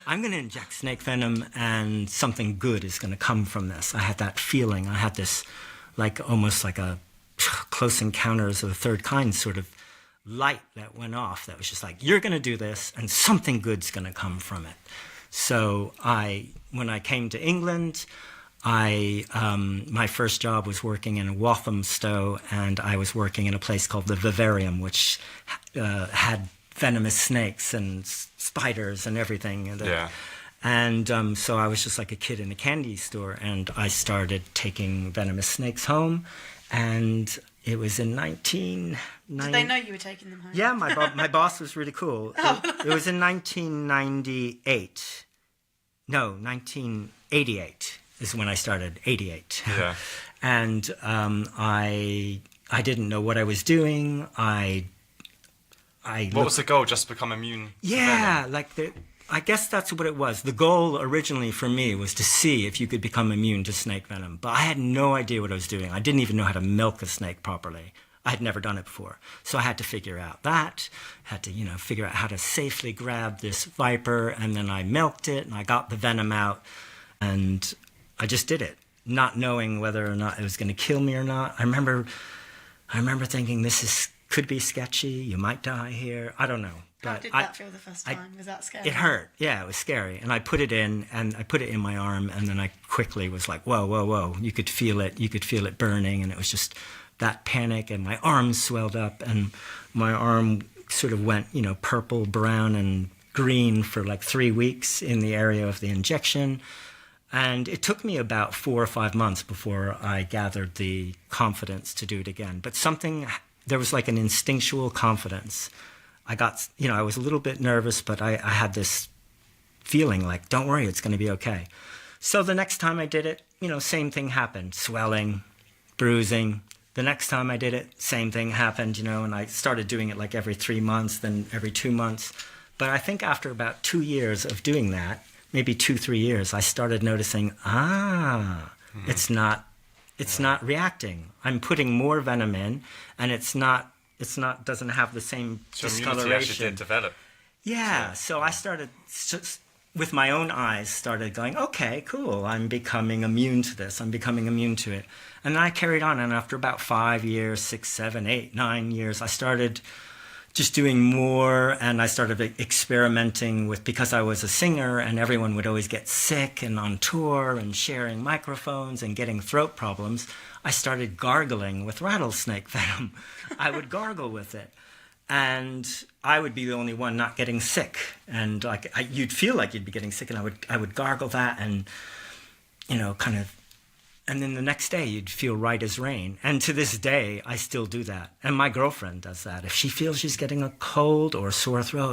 I'm going to inject snake venom and something good is going to come from this. I had that feeling. I had this almost like a Close Encounters of the Third Kind sort of light that went off that was just like, you're going to do this and something good's going to come from it. So when I came to England, my first job was working in Walthamstow, and I was working in a place called the Vivarium, which had venomous snakes and spiders and everything. And so I was just like a kid in a candy store, and I started taking venomous snakes home, and it was in 1990. Did they know you were taking them home? Yeah, my boss was really cool. It was in 1998. No, 1988 is when I started, 88. Yeah. And I didn't know what I was doing. What was the goal? Just become immune to venom? I guess that's what it was. The goal originally for me was to see if you could become immune to snake venom. But I had no idea what I was doing. I didn't even know how to milk a snake properly. I had never done it before. So I had to figure out that. I had to, figure out how to safely grab this viper. And then I milked it, and I got the venom out. And I just did it, not knowing whether or not it was going to kill me or not. I remember thinking, could be sketchy. You might die here. I don't know. How did that feel the first time? Was that scary? It hurt. Yeah, it was scary. And I put it in, and I put it in my arm, and then I quickly was like, whoa, whoa, whoa. You could feel it. You could feel it burning, and it was just that panic, and my arm swelled up, and my arm sort of went, purple, brown, and green for like 3 weeks in the area of the injection. And it took me about 4 or 5 months before I gathered the confidence to do it again. But there was like an instinctual confidence. I was a little bit nervous, but I had this feeling like, don't worry, it's going to be okay. So the next time I did it, same thing happened. Swelling, bruising. The next time I did it, same thing happened, and I started doing it like every 3 months, then every 2 months. But I think after about 2 years of doing that, maybe 2-3 years, I started noticing, it's not reacting. I'm putting more venom in, and doesn't have the same discoloration. Immunity actually did develop. Yeah, so I started, with my own eyes, started going, okay, cool, I'm becoming immune to this. I'm becoming immune to it. And then I carried on, and after about 5 years, 6, 7, 8, 9 years, I started just doing more, and I started experimenting because I was a singer, and everyone would always get sick and on tour and sharing microphones and getting throat problems. I started gargling with rattlesnake venom. I would gargle with it, and I would be the only one not getting sick. And you'd feel like you'd be getting sick, and I would gargle that, and and then the next day you'd feel right as rain. And to this day, I still do that. And my girlfriend does that. If she feels she's getting a cold or a sore throat,